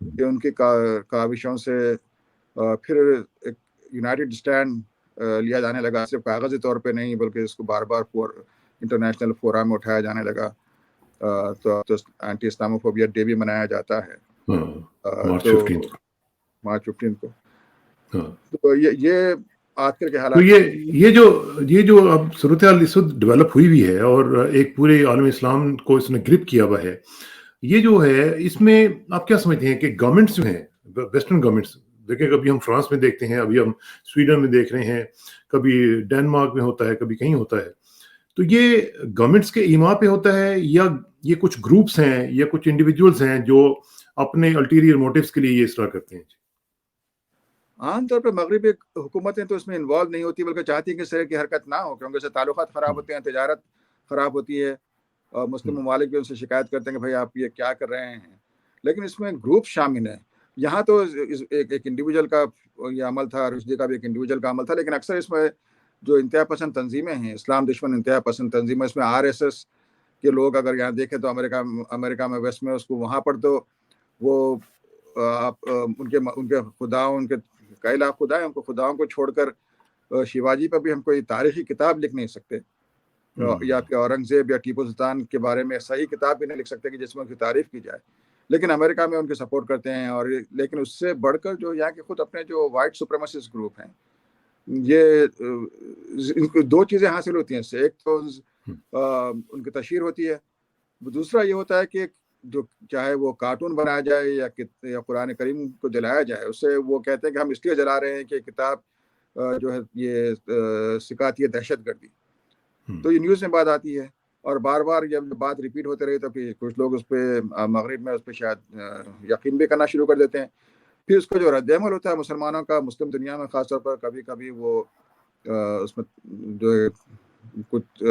کہ ان کی کاوشوں سے پھر ایک یونائٹڈ اسٹینڈ لیا جانے لگا، صرف کاغذی طور پہ نہیں بلکہ اس کو بار بار انٹرنیشنل فورم میں اٹھایا جانے لگا. تو اینٹی اسلاموفوبیا ڈے بھی منایا جاتا ہے مارچ 15 کو. تو یہ آج کل کے حالات، تو یہ جو اب صورتحال اس وقت ڈیولپ ہوئی بھی ہے اور ایک پورے عالم اسلام کو اس نے گرپ کیا ہوا ہے، یہ جو ہے اس میں آپ کیا سمجھتے ہیں کہ گورنمنٹس جو ہیں ویسٹرن گورنمنٹس، دیکھیں کبھی ہم فرانس میں دیکھتے ہیں، ابھی ہم سویڈن میں دیکھ رہے ہیں، کبھی ڈینمارک میں ہوتا ہے، کبھی کہیں ہوتا ہے، تو یہ گورنمنٹس کے ایما پہ ہوتا ہے یا یہ کچھ گروپس ہیں یا کچھ انڈیویجولز ہیں جو اپنے الٹیریئر موٹیوز کے لیے یہ اس طرح کرتے ہیں؟ عام طور پہ مغربی حکومتیں تو اس میں انوالو نہیں ہوتی، بلکہ چاہتی ہیں کہ اس طرح کی حرکت نہ ہو، کیونکہ اس سے تعلقات خراب ہوتے ہیں، تجارت خراب ہوتی ہے، اور مسلم ممالک بھی ان سے شکایت کرتے ہیں کہ بھائی آپ یہ کیا کر رہے ہیں. لیکن اس میں گروپ شامل ہیں. یہاں تو ایک انڈیویجول کا یہ عمل تھا، رشدی کا بھی ایک انڈیویجول کا عمل تھا، لیکن اکثر اس میں جو انتہا پسند تنظیمیں ہیں، اسلام دشمن انتہا پسند تنظیمیں، اس میں RSS کے لوگ اگر یہاں دیکھیں تو امریکہ میں ویسٹ میں اس کو وہاں پر تو وہ ان کے خداؤں، ان کے کئی لاکھ خدا ہیں، ان کو خداؤں کو چھوڑ کر شیواجی پر بھی ہم کوئی تاریخی کتاب لکھ نہیں سکتے، یا کہ اورنگزیب یا ٹیپو سلطان کے بارے میں صحیح کتاب بھی نہیں لکھ سکتے کہ جس میں ان کی تعریف کی جائے. لیکن امریکہ میں ان کی سپورٹ کرتے ہیں. اور لیکن اس سے بڑھ کر جو یہاں کے خود اپنے جو وائٹ سپریمسسٹ گروپ ہیں، یہ ان کو دو چیزیں حاصل ہوتی ہیں اس سے. ایک تو ان کی تشہیر ہوتی ہے، دوسرا یہ ہوتا ہے کہ جو چاہے وہ کارٹون بنایا جائے یا قرآن کریم کو جلایا جائے، اس سے وہ کہتے ہیں کہ ہم اس لیے جلا رہے ہیں کہ کتاب جو ہے یہ سکھاتی ہے دہشت گردی. تو یہ نیوز میں بات آتی ہے، اور بار بار جب بات ریپیٹ ہوتے رہی تو پھر کچھ لوگ اس پہ مغرب میں اس پہ شاید یقین بھی کرنا شروع کر دیتے ہیں. پھر اس کا جو رد عمل ہوتا ہے مسلمانوں کا، مسلم دنیا میں خاص طور پر، کبھی کبھی وہ اس میں جو کچھ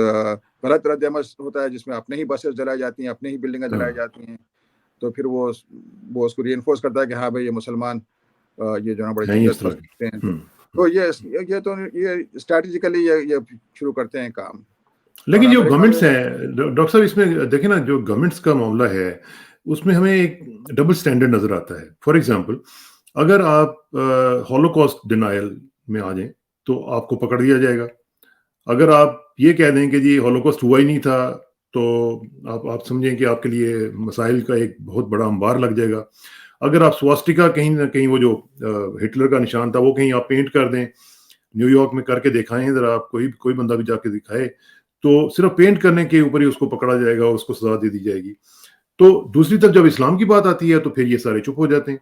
غلط رد عمل ہوتا ہے، جس میں اپنے ہی بسیں جلائی جاتی ہیں، اپنے ہی بلڈنگیں جلائی جاتی ہیں. تو پھر وہ اس کو ری انفورس کرتا ہے کہ ہاں بھائی یہ مسلمان یہ جو ہے بڑے شدت پسند ہیں. تو یہ اسٹریٹجیکلی یہ شروع کرتے ہیں کام. لیکن جو گورنمنٹس ہیں ڈاکٹر صاحب، اس میں دیکھیں نا، جو گورنمنٹس کا معاملہ ہے اس میں ہمیں ایک ڈبل سٹینڈرڈ نظر آتا ہے. فار ایگزامپل، اگر آپ ہولوکاسٹ ڈینائل میں آ جائیں تو آپ کو پکڑ دیا جائے گا. اگر آپ یہ کہہ دیں کہ جی ہولوکاسٹ ہوا ہی نہیں تھا تو آپ سمجھیں کہ آپ کے لیے مسائل کا ایک بہت بڑا انبار لگ جائے گا. اگر آپ سواسٹیکا کہیں نہ کہیں، وہ جو ہٹلر کا نشان تھا، وہ کہیں آپ پینٹ کر دیں، نیو یارک میں کر کے دکھائیں ذرا، آپ کوئی بندہ بھی جا کے دکھائے، تو صرف پینٹ کرنے کے اوپر ہی اس کو پکڑا جائے گا، اس کو سزا دے دی جائے گی. تو دوسری طرف جب اسلام کی بات آتی ہے تو پھر یہ سارے چپ ہو جاتے ہیں.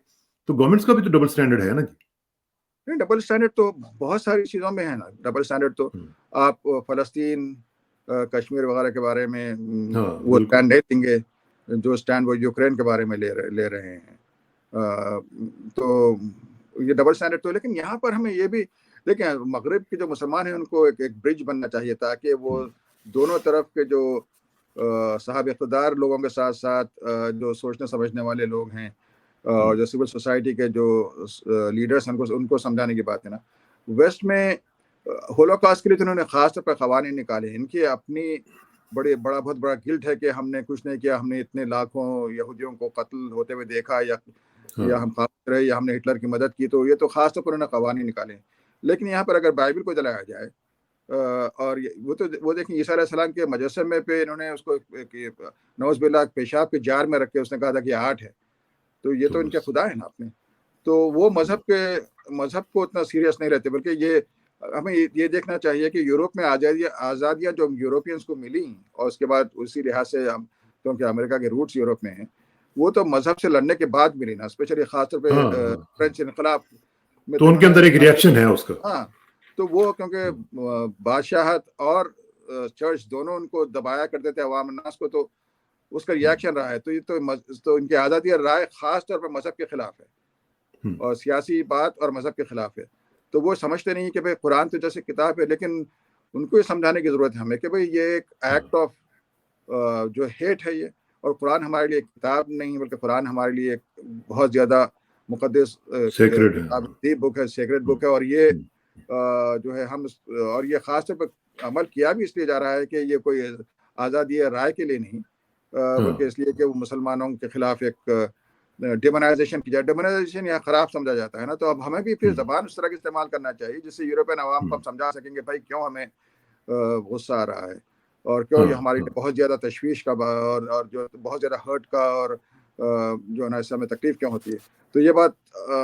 تو گورنمنٹس کا بھی تو ڈبل سٹینڈرڈ ہے نا جی. نہیں، ڈبل سٹینڈرڈ تو بہت ساری چیزوں میں ہے نا. ڈبل سٹینڈرڈ تو آپ فلسطین، کشمیر وغیرہ کے بارے میں وہ سٹینڈ نہیں دیں گے جو سٹینڈ وہ یوکرین کے بارے میں لے رہے ہیں. تو یہ ڈبل سٹینڈرڈ تو. لیکن یہاں پر ہمیں یہ بھی دیکھیں، مغرب کے جو مسلمان ہیں ان کو ایک برج بننا چاہیے، تاکہ وہ دونوں طرف کے جو صاحب اقتدار لوگوں کے ساتھ ساتھ جو سوچنے سمجھنے والے لوگ ہیں، اور جو سول سوسائٹی کے جو لیڈرز ہیں، ان کو سمجھانے کی بات ہے نا. ویسٹ میں ہولوکاسٹ کے لیے تو انہوں نے خاص طور پر قوانین نکالے ہیں. ان کی اپنی بہت بڑا گلٹ ہے کہ ہم نے کچھ نہیں کیا، ہم نے اتنے لاکھوں یہودیوں کو قتل ہوتے ہوئے دیکھا، یا ہم خاموش رہے، یا ہم نے ہٹلر کی مدد کی. تو یہ تو خاص طور پر انہوں نے قوانین نکالے ہیں. لیکن یہاں پر اگر بائبل کو جلایا جائے، اور وہ دیکھیں عیسیٰ علیہ السلام کے مجسمے پہ انہوں نے اس کو نعوذ باللہ پیشاب کے جار میں رکھ کے اس نے کہا تھا کہ 8 ہے. تو یہ تو ان کے خدا ہے نا اپنے. تو وہ مذہب کو اتنا سیریس نہیں رہتے، بلکہ ہمیں یہ دیکھنا چاہیے کہ یورپ میں آزادیاں جو یوروپینس کو ملی، اور اس کے بعد اسی لحاظ سے کیونکہ امریکہ کے روٹس یورپ میں ہیں، وہ تو مذہب سے لڑنے کے بعد ملی نا. اسپیشلی خاص طور پہ فرینچ انقلاب میں تو ان کے اندر ایک ریئیکشن ہے اس کا. ہاں، تو وہ کیونکہ بادشاہت اور چرچ دونوں ان کو دبایا کرتے تھے، عوام الناس کو، تو اس کا ریئیکشن رہا ہے. تو یہ تو ان کی آزادی اور رائے خاص طور پر مذہب کے خلاف ہے، اور سیاسی بات اور مذہب کے خلاف ہے. تو وہ سمجھتے نہیں کہ بھائی قرآن تو جیسے کتاب ہے، لیکن ان کو یہ سمجھانے کی ضرورت ہے ہمیں کہ بھائی یہ ایک ایکٹ آف جو ہیٹ ہے یہ. اور قرآن ہمارے لیے ایک کتاب نہیں، بلکہ قرآن ہمارے لیے ایک بہت زیادہ مقدس بک ہے، سیکرٹ بک ہے. اور یہ جو ہے اور یہ خاص طور پر عمل کیا بھی اس لیے جا رہا ہے کہ یہ کوئی آزادی رائے کے لیے نہیں، بلکہ اس لیے کہ وہ مسلمانوں کے خلاف ایک ڈیمونائزیشن کی جائے. ڈیمونائزیشن یہاں خراب سمجھا جاتا ہے نا, تو اب ہمیں بھی پھر زبان اس طرح کی استعمال کرنا چاہیے جس سے یورپین عوام کو ہم سمجھا سکیں گے بھائی کیوں ہمیں غصہ آ رہا ہے اور کیوں یہ ہماری بہت زیادہ تشویش کا اور جو بہت زیادہ ہرٹ کا اور جو ہے نا اس سے ہمیں تکلیف کیوں ہوتی ہے. تو یہ بات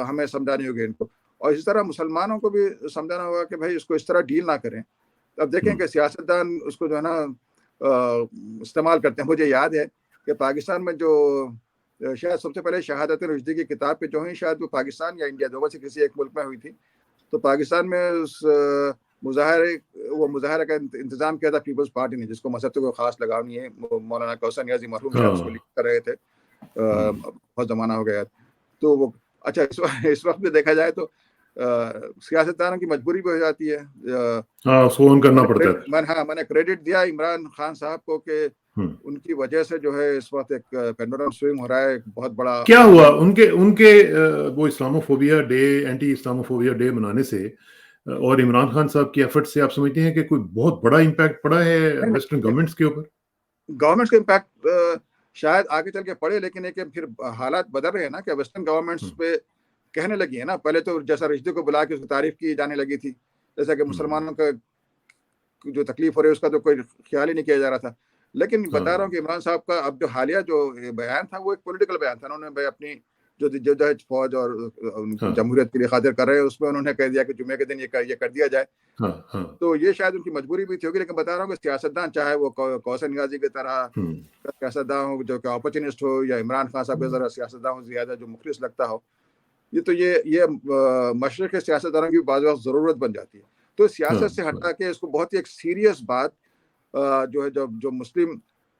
ہمیں سمجھانی ہوگی ان کو, اور اسی طرح مسلمانوں کو بھی سمجھانا ہوگا کہ بھائی اس کو اس طرح ڈیل نہ کریں. اب دیکھیں کہ سیاستدان اس کو جو ہے نا استعمال کرتے ہیں. مجھے یاد ہے کہ پاکستان میں جو شاید سب سے پہلے شہادت رشدی کی کتاب پہ جو ہیں شاید وہ پاکستان یا انڈیا دونوں سے کسی ایک ملک میں ہوئی تھی. تو پاکستان میں اس مظاہرے کا انتظام کیا تھا پیپلز پارٹی نے, جس کو مسجد کو خاص لگاؤ نہیں ہے. مولانا کوثر نیازی مرحوم اس کو لکھ کر رہے تھے, بہت زمانہ ہو گیا. تو وہ اچھا اس وقت میں دیکھا جائے تو سیاستدانوں کی مجبوری بھی ہو جاتی ہے. فون کرنا پڑتا ہے. میں نے کریڈٹ دیا عمران خان صاحب کو کہ ان کی وجہ سے جو ہے اس وقت ایک پینڈولم سوئنگ ہو رہا ہے بہت بڑا. کیا ہوا ان کے وہ Islamophobia day, anti Islamophobia day منانے سے اور عمران خان صاحب کی ایفرٹ سے آپ سمجھتے ہیں کہ کوئی بہت بڑا امپیکٹ پڑا ہے ویسٹرن گورنمنٹس کے اوپر؟ گورنمنٹس کا امپیکٹ شاید آگے چل کے پڑے, لیکن ایک پھر حالات بدل رہے ہیں نا کہ ویسٹرن گورنمنٹس پہ کہنے لگی ہے نا. پہلے تو جیسا رشدی کو بلا کے اس کی تعریف کی جانے لگی تھی, جیسا کہ مسلمانوں کا جو تکلیف ہو رہی ہے اس کا تو کوئی خیال ہی نہیں کیا جا رہا تھا. لیکن بتا رہا ہوں کہ عمران صاحب کا اب جو حالیہ جو بیان تھا وہ ایک پولیٹیکل بیان تھا. انہوں نے اپنی جو جدوجہد فوج اور جمہوریت کے لیے خاطر کر رہے ہیں اس میں انہوں نے کہہ دیا کہ جمعے کے دن یہ کر دیا جائے. تو یہ شاید ان کی مجبوری بھی تھی ہوگی. لیکن بتا رہا ہوں کہ سیاستدان چاہے وہ کوثر نیازی کی طرح سیاستدان ہو جو کہ اپورچونسٹ ہو, یا عمران خان صاحب کی طرح سیاستدان ہو زیادہ جو مخلص لگتا ہو, یہ مشرق کے سیاستدانوں کی بعض وقت ضرورت بن جاتی ہے. تو سیاست سے ہٹا کے اس کو بہت ہی ایک سیریس بات جو ہے جو مسلم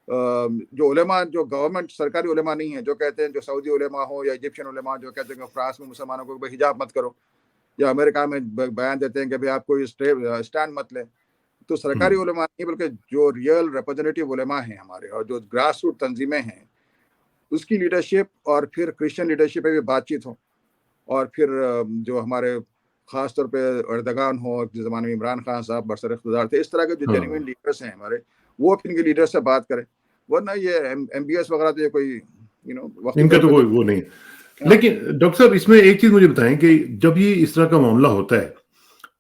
جو علماء جو گورنمنٹ سرکاری علماء نہیں ہیں, جو کہتے ہیں جو سعودی علماء ہو یا ایجپشین علماء جو کہتے ہیں کہ فرانس میں مسلمانوں کو حجاب مت کرو, یا امریکہ میں بیان دیتے ہیں کہ بھائی آپ کوئی اسٹینڈ مت لیں. تو سرکاری علماء نہیں بلکہ جو ریئل ریپرزینٹیو علماء ہیں ہمارے اور جو گراس روٹ تنظیمیں ہیں اس کی لیڈرشپ اور پھر کرسچن لیڈرشپ پہ بھی بات چیت ہو, اور پھر جو ہمارے خاص طور پہ اردگان ہو جس زمانے میں عمران خان صاحب برسر اقتدار تھے, اس طرح کے جو جینوئن لیڈرس ہیں ہمارے وہ ان کے لیڈر سے بات کریں. ورنہ یہ ایم بی ایس وغیرہ تو یہ کوئی ان کا تو کوئی وہ نہیں. لیکن ڈاکٹر صاحب اس میں ایک چیز مجھے بتائیں کہ جب یہ اس طرح کا معاملہ ہوتا ہے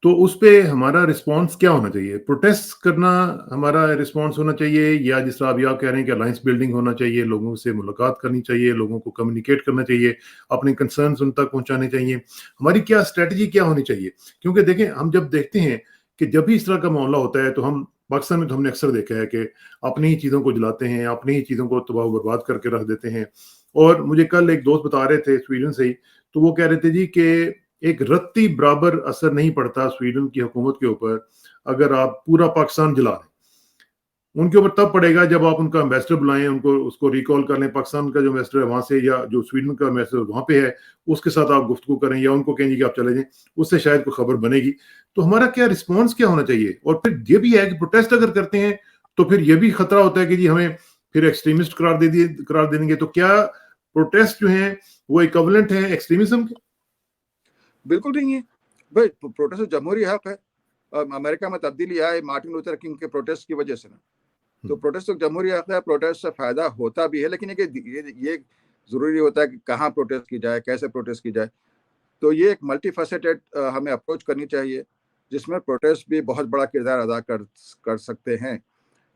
تو اس پہ ہمارا رسپانس کیا ہونا چاہیے؟ پروٹیسٹ کرنا ہمارا رسپانس ہونا چاہیے, یا جس طرح ابھی آپ کہہ رہے ہیں کہ الائنس بلڈنگ ہونا چاہیے, لوگوں سے ملاقات کرنی چاہیے, لوگوں کو کمیونیکیٹ کرنا چاہیے, اپنے کنسرنز ان تک پہنچانے چاہیے؟ ہماری کیا اسٹریٹجی کیا ہونی چاہیے؟ کیونکہ دیکھیں ہم جب دیکھتے ہیں کہ جب بھی اس طرح کا معاملہ ہوتا ہے تو ہم پاکستان میں تو ہم نے اکثر دیکھا ہے کہ اپنی ہی چیزوں کو جلاتے ہیں, اپنی ہی چیزوں کو تباہ و برباد کر کے رکھ دیتے ہیں. اور مجھے کل ایک دوست بتا رہے تھے سویڈن سے ہی, تو وہ کہہ رہے تھے جی کہ ایک رتی برابر اثر نہیں پڑتا سویڈن کی حکومت کے اوپر اگر آپ پورا پاکستان جلا دیں. ان کے اوپر تب پڑے گا جب آپ ان کا ایمبیسڈر بلائیں, ان کو اس کو ریکال کر لیں, پاکستان کا جو ایمبیسڈر ہے وہاں سے یا جو سویڈن کا ایمبیسڈر وہاں پہ ہے اس کے ساتھ آپ گفتگو کریں, یا ان کو کہیں گے کہ آپ چلے جائیں, اس سے شاید کوئی خبر بنے گی. تو ہمارا کیا رسپانس کیا ہونا چاہیے؟ اور پھر یہ بھی ہے کہ پروٹیسٹ اگر کرتے ہیں تو پھر یہ بھی خطرہ ہوتا ہے کہ جی ہمیں پھر ایکسٹریمسٹ قرار دیں گے. تو کیا پروٹیسٹ جو ہیں وہ ایکویولنٹ ہیں ایکسٹریمزم کے؟ بالکل نہیں ہے بھائی. پروٹیسٹ جمہوری حق ہے. امریکہ میں تبدیلی آئی مارٹن لوتھر کنگ کے پروٹیسٹ کی وجہ سے نا, تو پروٹیسٹ جمہوری حق ہے. پروٹیسٹ سے فائدہ ہوتا بھی ہے, لیکن یہ ضروری ہوتا ہے کہ کہاں پروٹیسٹ کی جائے, کیسے پروٹیسٹ کی جائے. تو یہ ایک ملٹی فیسیٹڈ ہمیں اپروچ کرنی چاہیے جس میں پروٹیسٹ بھی بہت بڑا کردار ادا کر سکتے ہیں.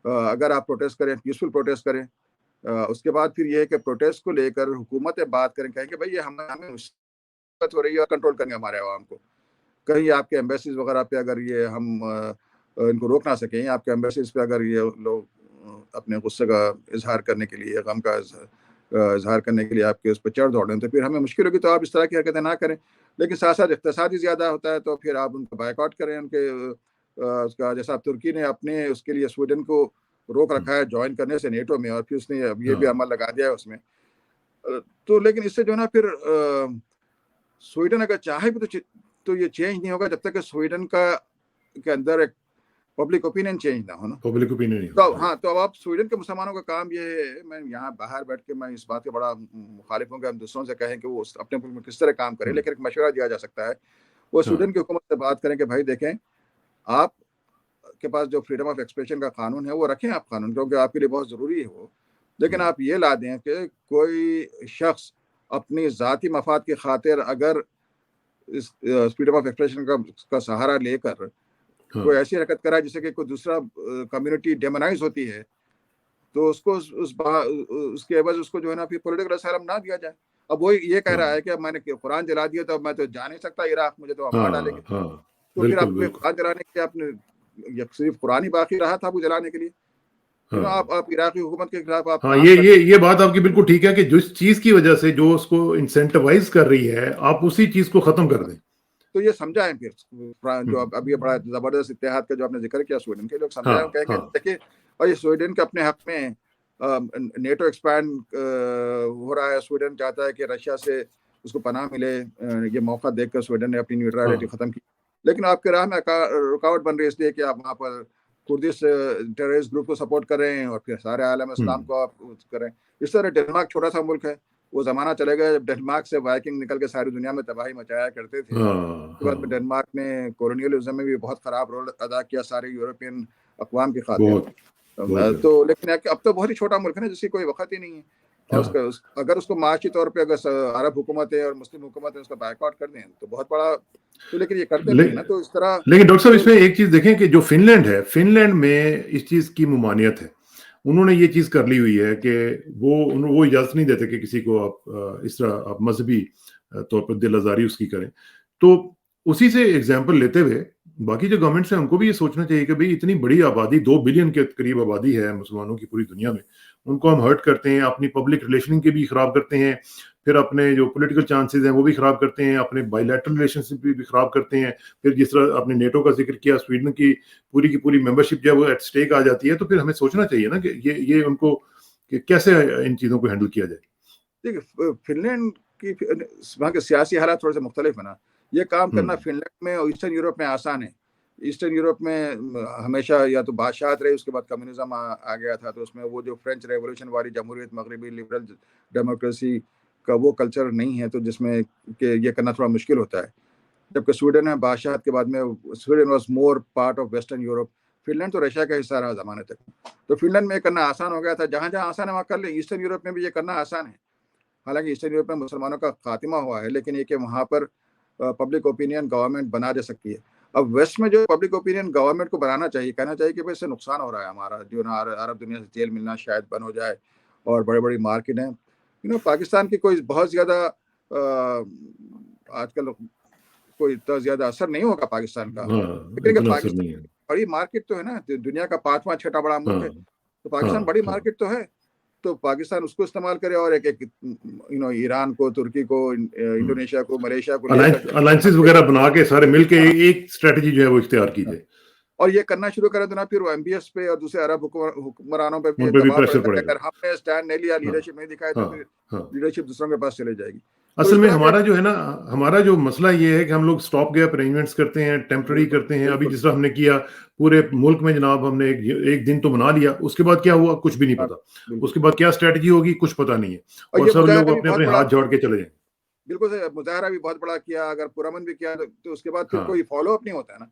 اگر آپ پروٹیسٹ کریں, پیسفل پروٹیسٹ کریں, اس کے بعد پھر یہ ہے کہ پروٹیسٹ کو لے کر حکومتیں بات کریں, کہیں کہ بھائی یہ ہمیں مصیبت ہو رہی ہے اور کنٹرول کریں گے ہمارے عوام کو. کہیں آپ کے ایمبیسیز وغیرہ پہ اگر یہ ہم ان کو روک نہ سکیں, آپ کے ایمبیسیز پہ اگر یہ لوگ اپنے غصے کا اظہار کرنے کے لیے, غم کا اظہار کرنے کے لیے آپ کے اس پہ چڑھ دوڑیں, تو پھر ہمیں مشکل ہوگی. تو آپ اس طرح کی حرکتیں نہ کریں. لیکن ساتھ ساتھ اقتصادی زیادہ ہوتا ہے تو پھر آپ ان کو بائیک آؤٹ کریں. ان کے اس کا جیسا ترکی نے اپنے اس کے لیے سویڈن کو روک رکھا ہے جوائن کرنے سے نیٹو میں, اور پھر اس نے اب یہ بھی عمل لگا دیا ہے اس میں. تو لیکن اس سے جو ہے نا پھر سویڈن اگر چاہے بھی تو یہ چینج نہیں ہوگا جب تک کہ سویڈن کے اندر ایک پبلک اوپینین چینج نہ ہو نا. پبلک اوپینین تو اب آپ سویڈن کے مسلمانوں کا کام یہ ہے, میں یہاں باہر بیٹھ کے میں اس بات کے بڑا مخالف ہوں کہ ہم دوسروں سے کہیں کہ وہ اپنے ملک میں کس طرح کام کریں, لیکن ایک مشورہ دیا جا سکتا ہے. وہ سویڈن کی حکومت سے بات کریں کہ بھائی دیکھیں آپ کے پاس جو فریڈم آف ایکسپریشن کا قانون ہے وہ رکھیں آپ قانون, کیونکہ آپ کے لیے بہت ضروری ہے وہ. لیکن آپ یہ لا دیں کہ کوئی شخص اپنی ذاتی مفاد کی خاطر اگر اس فریڈم آف ایکسپریشن کا سہارا لے کر کوئی ایسی حرکت کرا جس سے کہ کوئی دوسرا کمیونٹی ڈیمونائز ہوتی ہے تو اس کو اس کے عوض اس کو جو ہے نا پھر پولیٹیکل اسائلم نہ دیا جائے. اب وہ یہ کہہ رہا ہے کہ میں نے قرآن جلا دیا تو میں تو جا نہیں سکتا عراق, مجھے تو مار ڈالیں گے. تو پھر آپ قرآن جلانے کے لیے آپ نے صرف قرآن ہی باقی رہا تھا وہ جلانے کے لیے. آپ عراقی حکومت کے خلاف آپ یہ بات آپ کی بالکل ٹھیک ہے کہ جس چیز کی وجہ سے جو اس کو انسینٹیوائز کر رہی ہے آپ اسی چیز کو ختم کر دیں. تو یہ سمجھائیں پھر جو ابھی بڑا زبردست اتحاد کا جو آپ نے ذکر کیا سویڈن کے لوگ سمجھائیں کہیں کہ دیکھیں اور یہ سویڈن کے اپنے حق میں نیٹو ایکسپینڈ ہو رہا ہے. سویڈن چاہتا ہے کہ رشیا سے اس کو پناہ ملے. یہ موقع دیکھ کر سویڈن نے اپنی نیوٹرلٹی ختم کی, لیکن آپ کے راہ میں رکاوٹ بن رہی ہے اس لیے کہ آپ وہاں پر کردش ٹیررسٹ گروپ کو سپورٹ کر رہے ہیں اور پھر سارے عالم اسلام کو آپ کریں. اس طرح ڈنمارک چھوٹا سا ملک ہے, وہ زمانہ چلے گا جب ڈنمارک سے وائکنگ نکل کے ساری دنیا میں تباہی مچایا کرتے تھے. اس کے بعد میں ڈنمارک نے کولونیلزم میں بھی بہت خراب رول ادا کیا سارے یورپین اقوام کی خاطر. تو لیکن اب تو بہت ہی چھوٹا ملک ہے نا جس کی کوئی وقت ہی نہیں ہے. اگر اس کو معاشی طور پہ اگر عرب حکومتیں اور مسلم حکومتیں اس کا بائیکاٹ کر دیں تو بہت بڑا, تو لیکن یہ کرتے نہیں نا. تو اس طرح لیکن ڈاکٹر صاحب اس میں ایک چیز دیکھیں کہ جو فن لینڈ ہے, فن لینڈ میں اس چیز کی ممانعت ہے. انہوں نے یہ چیز کر لی ہوئی ہے کہ وہ اجازت نہیں دیتے کہ کسی کو آپ اس طرح آپ مذہبی طور پر دل آزاری اس کی کریں. تو اسی سے ایگزامپل لیتے ہوئے باقی جو گورنمنٹس ہیں ان کو بھی یہ سوچنا چاہیے کہ بھئی اتنی بڑی آبادی 2 بلین کے قریب آبادی ہے مسلمانوں کی پوری دنیا میں, ان کو ہم ہرٹ کرتے ہیں, اپنی پبلک ریلیشن کے بھی خراب کرتے ہیں, پھر اپنے جو پولیٹیکل چانسز ہیں وہ بھی خراب کرتے ہیں, اپنے بائی لیٹرل ریلیشن شپ بھی خراب کرتے ہیں. پھر جس طرح آپ نے نیٹو کا ذکر کیا, سویڈن کی پوری ممبرشپ جب وہ ایٹ اسٹیک آ جاتی ہے تو پھر ہمیں سوچنا چاہیے نا کہ یہ ان کو کہ کیسے ان چیزوں کو ہینڈل کیا جائے. دیکھیے فن لینڈ کی وہاں کے سیاسی حالات تھوڑے سے مختلف ہیں نا. یہ کام کرنا فن لینڈ میں اور ایسٹرن یورپ میں آسان ہے. ایسٹرن یورپ میں ہمیشہ یا تو بادشاہت رہی, اس کے بعد کمیونزم آ گیا تھا, تو اس میں وہ جو فرینچ ریولوشن والی جمہوریت, مغربی لبرل ڈیموکریسی کا وہ کلچر نہیں ہے, تو جس میں کہ یہ کرنا تھوڑا مشکل ہوتا ہے. جبکہ سویڈن ہے بادشاہت کے بعد میں, Sweden was more part of western Europe. Finland تو رشیا کا حصہ رہا زمانے تک, تو فن لینڈ میں یہ کرنا آسان ہو گیا تھا. جہاں جہاں آسان ہے وہاں کر لیں. ایسٹرن یورپ میں بھی یہ کرنا آسان ہے, حالانکہ ایسٹرن یورپ میں مسلمانوں کا خاتمہ ہوا ہے, لیکن یہ کہ وہاں پر پبلک اوپینین گورنمنٹ بنا دے سکتی ہے. اب ویسٹ میں جو پبلک اوپینین گورنمنٹ کو بنانا چاہیے, کہنا چاہیے کہ بھائی اس سے نقصان ہو رہا ہے ہمارا, جو نا عرب دنیا سے تیل ملنا شاید بند ہو جائے, اور بڑے بڑی مارکیٹ ہیں. پاکستان کی کوئی بہت زیادہ آج کل کوئی اتنا زیادہ اثر نہیں ہوگا پاکستان کا, لیکن پاکستان بڑی مارکیٹ تو ہے نا, دنیا کا 5واں 6واں بڑا ملک ہے, تو پاکستان بڑی مارکیٹ تو ہے. تو پاکستان اس کو استعمال کرے, اور ایک ایران کو, ترکی کو, انڈونیشیا کو, ملیشیا کو الائنسز وغیرہ بنا کے سارے مل کے ایک اسٹریٹجی جو ہے وہ اختیار کی جائے, اور یہ کرنا شروع کرے تو نا پھر وہ ایم بی ایس پہ اور دوسرے عرب حکمرانوں پہ بھی دباؤ پڑے گا. اگر ہم نے اسٹینڈ نہیں لیا, لیڈرشپ نہیں دکھائی, تو پھر لیڈرشپ دوسروں کے پاس چلے جائے گی. اصل میں ہمارا جو ہے نا, ہمارا جو مسئلہ یہ ہے کہ ہم لوگ اسٹاپ گیپ ارینجمنٹس کرتے ہیں, ٹیمپرری کرتے ہیں. ابھی جس طرح ہم نے کیا پورے ملک میں جناب, ہم نے ایک دن تو منا لیا, اس کے بعد کیا ہوا کچھ بھی نہیں پتا, اس کے بعد کیا اسٹریٹجی ہوگی کچھ پتا نہیں ہے, اور سب لوگ اپنے اپنے ہاتھ جوڑ کے چلے جائیں. بالکل مظاہرہ بھی بہت بڑا کیا, اگر پرامن بھی کیا, تو اس کے بعد پھر کوئی فالو اپ نہیں ہوتا ہے نا,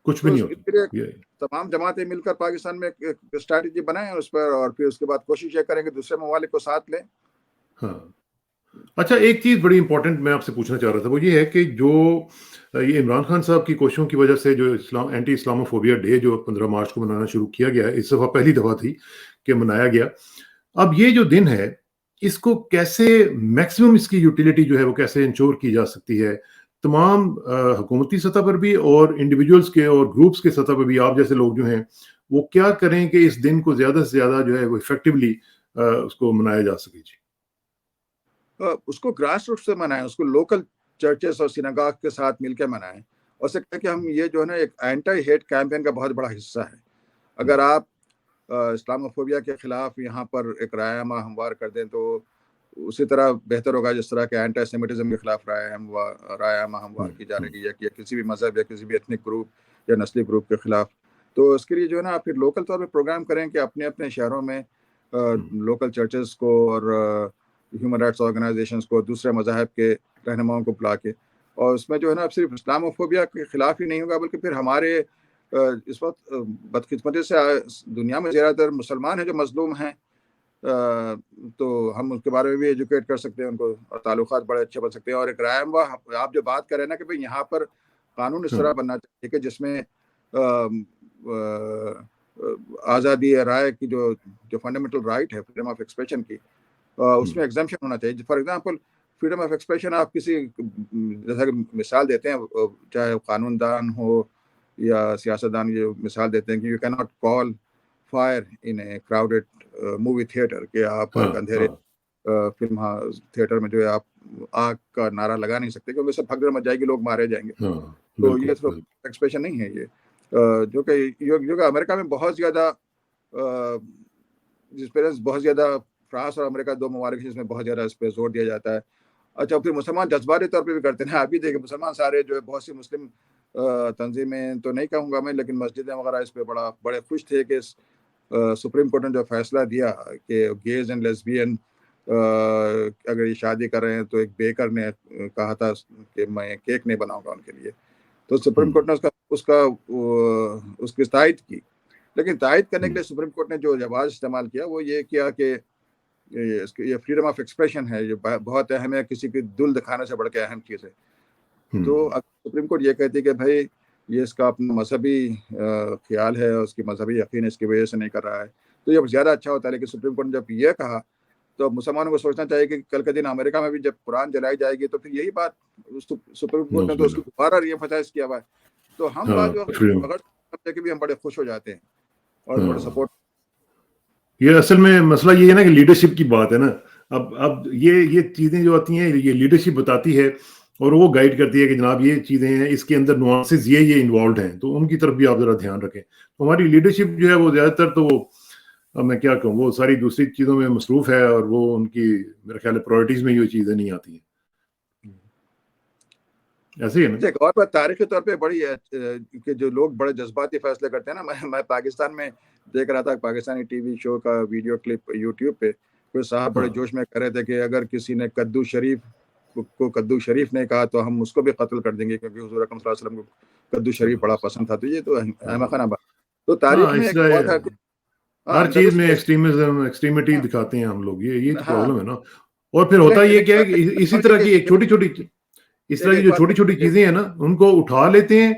کچھ بھی نہیں ہوتا. تمام جماعتیں مل کر پاکستان میں ایک اسٹریٹجی بنائیں اس پر, اور پھر اس کے بعد کوشش یہ کریں کہ دوسرے ممالک کو ساتھ لیں. اچھا, ایک چیز بڑی امپورٹنٹ میں آپ سے پوچھنا چاہ رہا تھا, وہ یہ ہے کہ جو یہ عمران خان صاحب کی کوششوں کی وجہ سے جو اینٹی اسلاموفوبیا ڈے جو 15 مارچ کو منانا شروع کیا گیا ہے, اس دفعہ پہلی دفعہ تھی کہ منایا گیا. اب یہ جو دن ہے, اس کو کیسے میکسیمم اس کی یوٹیلیٹی جو ہے وہ کیسے انشور کی جا سکتی ہے تمام حکومتی سطح پر بھی اور انڈیویجولز کے اور گروپس کے سطح پر بھی. آپ جیسے لوگ جو ہیں وہ کیا کریں کہ اس دن کو زیادہ سے زیادہ جو ہے وہ افیکٹولی اس کو منایا جا سکے؟ جی, اس کو گراس روٹ سے منائیں, اس کو لوکل چرچز اور سیناگاگ کے ساتھ مل کے منائیں, اور سے کہا کہ ہم یہ جو ہے نا ایک اینٹی ہیٹ کیمپین کا بہت بڑا حصہ ہے. اگر آپ اسلاموفوبیا کے خلاف یہاں پر ایک رائے عامہ ہموار کر دیں تو اسی طرح بہتر ہوگا جس طرح کہ اینٹی سیمیٹزم کے خلاف رائے عامہ ہموار کی جا رہی ہے, یا کسی بھی مذہب یا کسی بھی ایتھنک گروپ یا نسلی گروپ کے خلاف. تو اس کے لیے جو ہے نا آپ پھر لوکل طور پہ پروگرام کریں کہ اپنے اپنے شہروں میں لوکل چرچز کو اور ہیومن رائٹس آرگنائزیشنز کو, دوسرے مذاہب کے رہنماؤں کو بلا کے, اور اس میں جو ہے نا اب صرف اسلاموفوبیا کے خلاف ہی نہیں ہوگا, بلکہ پھر ہمارے اس وقت بدقسمتی سے دنیا میں زیادہ تر مسلمان ہیں جو مظلوم ہیں, تو ہم اس کے بارے میں بھی ایجوکیٹ کر سکتے ہیں ان کو، اور تعلقات بڑے اچھے بن سکتے ہیں. اور ایک رائے آپ جو بات کر رہے ہیں نا کہ بھئی یہاں پر قانون اس طرح بننا چاہیے کہ جس میں آزادی رائے کی جو فنڈامنٹل رائٹ ہے فریڈم آف ایکسپریشن کی، اس میں ایگزمپشن ہونا چاہیے. For example freedom of expression آپ کسی جیسا کہ مثال دیتے ہیں، چاہے قانون دان ہو یا سیاستدان، یہ مثال دیتے ہیں کہ you can not call fire in a crowded movie theatre, کہ آپ اندھیرے فلم تھیٹر میں جو ہے آپ آگ کا نعرہ لگا نہیں سکتے کیونکہ سب بھگدڑ مچ جائے گی، لوگ مارے جائیں گے. تو یہ صرف ایکسپریشن نہیں ہے، یہ جو کہ امریکہ میں بہت زیادہ جس پہ بہت زیادہ فرانس اور امریکہ دو ممالک جس میں بہت زیادہ اس پہ زور دیا جاتا ہے. اچھا پھر مسلمان جذباتی طور پہ بھی کرتے ہیں. آپ بھی دیکھیں مسلمان سارے جو ہے بہت سی مسلم تنظیمیں تو نہیں کہوں گا میں، لیکن مسجدیں وغیرہ اس پہ بڑے خوش تھے کہ سپریم کورٹ نے جو فیصلہ دیا کہ گیز اینڈ لیسبین اگر یہ شادی کر رہے ہیں تو ایک بیکر نے کہا تھا کہ میں کیک نہیں بناؤں گا ان کے لیے، تو سپریم کورٹ نے اس کی تائید کی. لیکن تائید کرنے کے لیے سپریم کورٹ نے جو جواز استعمال کیا وہ یہ کیا کہ یہ فریڈم آف ایکسپریشن ہے، یہ بہت اہم ہے، کسی کی دل دکھانے سے بڑھ کے اہم چیز ہے. تو سپریم کورٹ یہ کہتی ہے کہ بھائی یہ اس کا اپنا مذہبی خیال ہے، اس کی مذہبی یقین اس کی وجہ سے نہیں کر رہا ہے، تو یہ زیادہ اچھا ہوتا ہے. لیکن سپریم کورٹ نے جب یہ کہا تو مسلمانوں کو سوچنا چاہیے کہ کل کے دن امریکہ میں بھی جب قرآن جلائی جائے گی تو پھر یہی بات سپریم کورٹ نے تو اس کو دوبارہ ری ایمفسائز کیا ہوا ہے. تو ہم بعض وقت کہ بھی ہم بڑے خوش ہو جاتے ہیں اور بڑے سپورٹ. یہ اصل میں مسئلہ یہ ہے نا کہ لیڈرشپ کی بات ہے نا. اب یہ چیزیں جو آتی ہیں یہ لیڈرشپ بتاتی ہے اور وہ گائیڈ کرتی ہے کہ جناب یہ چیزیں ہیں، اس کے اندر نوانسز یہ انوالوڈ ہیں، تو ان کی طرف بھی آپ ذرا دھیان رکھیں. تو ہماری لیڈرشپ جو ہے وہ زیادہ تر تو اب میں کیا کہوں وہ ساری دوسری چیزوں میں مصروف ہے، اور وہ ان کی میرے خیال ہے پرائرٹیز میں یہ چیزیں نہیں آتی ہیں. ایسے ہی ہے نا. ایک اور بات تاریخی طور پہ بڑی ہے کہ جو لوگ بڑے جذباتی فیصلے کرتے ہیں نا، میں پاکستان میں دیکھ رہا تھا پاکستانی ٹی وی شو کا ویڈیو کلپ یوٹیوب پہ، کوئی صاحب بڑے جوش میں کہہ رہے تھے کہ اگر کسی نے کدو شریف نے کہا تو ہم اس کو بھی قتل کر دیں گے کیونکہ حضور اکرم صلی اللہ علیہ وسلم کو کدو شریف بڑا پسند تھا. تو یہ تو احمقانہ بات. تو تاریخ میں ہر چیز میں ایکسٹریمٹی دکھاتے ہیں ہم لوگ، یہ تو پرابلم ہے نا. اور پھر ہوتا یہ کیا ہے کہ اسی طرح کی چھوٹی چھوٹی جو چھوٹی چھوٹی چیزیں ہیں نا ان کو اٹھا لیتے ہیں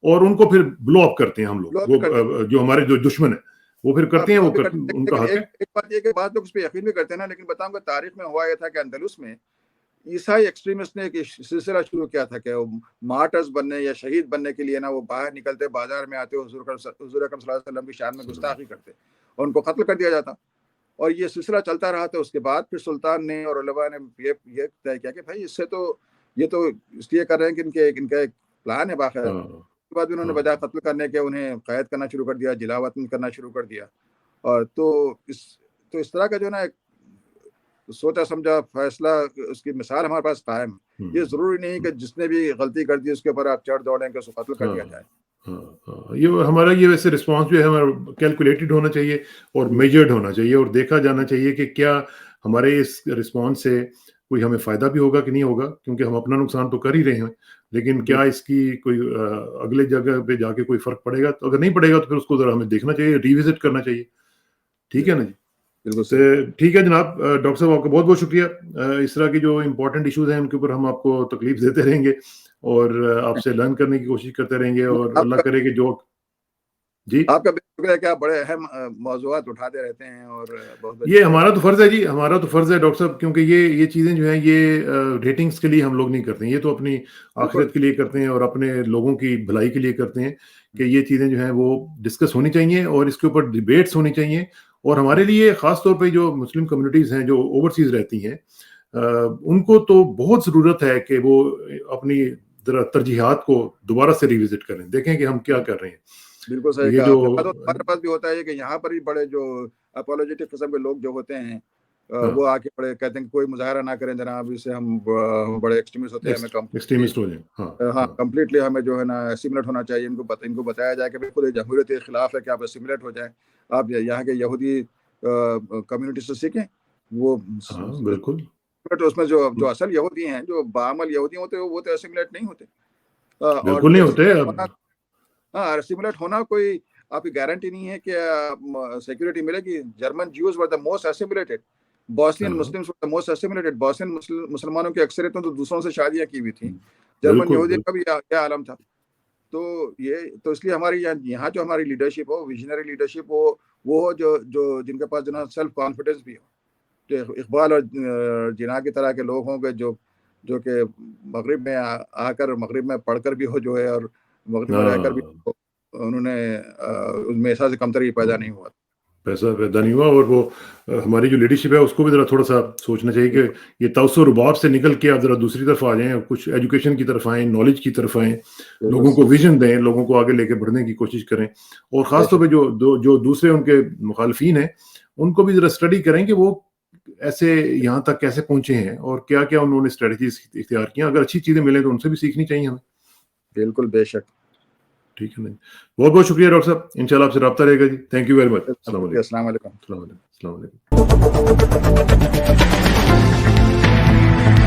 اور ان کو پھر بلو اپ کرتے ہیں ہم لوگ. وہ جو ہمارے جو دشمن ہیں وہ پھر کرتے ہیں، وہ ان کا حق ہے. ایک بات یہ کہ بعض لوگ اس پہ یقین بھی کرتے ہیں نا، لیکن بتاؤں گا تاریخ میں ہوا یہ تھا کہ اندلس میں عیسائی ایکسٹریمسٹ نے ایک سلسلہ شروع کیا تھا کہ مارٹرز بننے یا شہید بننے کے لیے نا وہ باہر نکلتے، بازار میں آتے، حضور اکرم صلی اللہ علیہ وسلم کی شان میں گستاخی کرتے اور ان کو قتل کر دیا جاتا. اور یہ سلسلہ چلتا رہا. تو اس کے بعد پھر سلطان نے اور علماء نے یہ طے کیا کہ بھائی اس سے تو یہ تو اس لیے کر رہے ہیں کہ ان کا ایک پلان ہے باقاعدہ. اس کے بعد انہوں نے بجائے قتل کرنے کے انہیں قید کرنا شروع کر دیا، جلاوطن کرنا شروع کر دیا. اور تو اس طرح کا جو ہے نا ایک سوچا سمجھا فیصلہ، اس کی مثال ہمارے پاس قائم ہے. یہ ضروری نہیں کہ جس نے بھی غلطی کر دی اس کے اوپر آپ چڑھ دوڑیں کہ اس کو قتل کر دیا جائے. یہ ہمارا یہ ویسے رسپانس جو ہے ہمارا کیلکولیٹڈ ہونا چاہیے اور میجرڈ ہونا چاہیے، اور دیکھا جانا چاہیے کہ کیا ہمارے اس رسپانس سے کوئی ہمیں فائدہ بھی ہوگا کہ نہیں ہوگا، کیونکہ ہم اپنا نقصان تو کر ہی رہے ہیں، لیکن کیا اس کی کوئی اگلے جگہ پہ جا کے کوئی فرق پڑے گا. تو اگر نہیں پڑے گا تو پھر اس کو ذرا ہمیں دیکھنا چاہیے، ریوزٹ کرنا چاہیے. ٹھیک ہے نا جی. ٹھیک ہے جناب. ڈاکٹر صاحب آپ کا بہت بہت شکریہ. اس طرح کی جو امپورٹنٹ ایشوز ہیں ان کے اوپر ہم آپ کو تکلیف دیتے رہیں گے اور آپ سے لرن کرنے کی کوشش کرتے رہیں گے، اور اللہ کرے کہ جو جی آپ کا شکریہ کہ آپ بڑے اہم موضوعات اٹھاتے رہتے ہیں. اور یہ ہمارا تو فرض ہے جی، ہمارا تو فرض ہے ڈاکٹر صاحب، کیونکہ یہ چیزیں جو ہیں یہ ریٹنگز کے لیے ہم لوگ نہیں کرتے ہیں، یہ تو اپنی آخرت کے لیے کرتے ہیں اور اپنے لوگوں کی بھلائی کے لیے کرتے ہیں کہ یہ چیزیں جو ہیں وہ ڈسکس ہونی چاہیے اور اس کے اوپر ڈیبیٹس ہونی چاہیے. اور ہمارے لیے خاص طور پہ جو مسلم کمیونٹیز ہیں جو اوورسیز رہتی ہیں ان کو تو بہت ضرورت ہے کہ وہ اپنی ترجیحات کو دوبارہ سے ریوزٹ کریں، دیکھیں کہ ہم کیا کر رہے ہیں. بالکل صحیح کہا. ہمارے پاس بھی ہوتا ہے کہ یہاں پر بھی بڑے جو اپولوجیٹک قسم کے لوگ جو ہوتے ہیں وہ آ کے بڑے کہتے ہیں کہ کوئی مظاہرہ نہ کریں جناب، اس سے ہم بڑے ایکسٹریمسٹ ہوتے ہیں، ایکسٹریمسٹ ہو جائیں. ہاں کمپلیٹلی ہمیں جو ہے نا اسیملیٹ ہونا چاہیے. ان کو بتایا جائے کہ بالکل جمہوریت کے خلاف ہے کہ آپ اسیملیٹ ہو جائیں. آپ یہاں کے یہودی کمیونٹی سے سیکھیں. وہ بالکل اس میں جو اصل یہودی ہیں، جو بعمل یہودی ہوتے ہیں، وہ تو اسیملیٹ نہیں ہوتے. بالکل نہیں ہوتے. ہاں اسیملیٹ ہونا کوئی آپ کی گارنٹی نہیں ہے کہ سیکورٹی ملے گی. German Jews were the most assimilated, Bosnian Muslims were the most assimilated. Bosnian مسلمانوں کی اکثریت تو دوسروں سے شادیاں کی ہوئی تھیں. جرمن یہودیوں کا بھی کیا عالم تھا. تو اس لیے ہماری یہاں جو ہماری لیڈرشپ ہو, ویژنری لیڈرشپ ہو, وہ جو جن کے پاس جو نا سیلف کانفیڈنس بھی ہو, اقبال اور جناح کی طرح کے لوگ ہوں گے جو کہ مغرب میں آ کر مغرب میں پڑھ کر بھی ہو جو ہے, اور مغرب میں رہ کر بھی انہوں نے اس میں احساس کمتری پیدا نہیں ہوا, پیسہ پیدا نہیں ہوا. اور وہ ہماری جو لیڈرشپ ہے اس کو بھی ذرا تھوڑا سا سوچنا چاہیے کہ یہ توسع رباب سے نکل کے آپ ذرا دوسری طرف آ جائیں, کچھ ایجوکیشن کی طرف آئیں, نالج کی طرف آئیں, لوگوں کو ویژن دیں, لوگوں کو آگے لے کے بڑھنے کی کوشش کریں. اور خاص طور پہ جو دوسرے ان کے مخالفین ہیں ان کو بھی ذرا اسٹڈی کریں کہ وہ ایسے یہاں تک کیسے پہنچے ہیں اور کیا کیا انہوں نے اسٹریٹجیز اختیار کی. اگر اچھی چیزیں ملیں تو ان سے بھی سیکھنی چاہیے ہمیں. بالکل, بے شک. ٹھیک ہے, بہت بہت شکریہ ڈاکٹر صاحب. انشاءاللہ آپ سے رابطہ رہے گا جی. Thank you very much. السلام علیکم. السلام علیکم.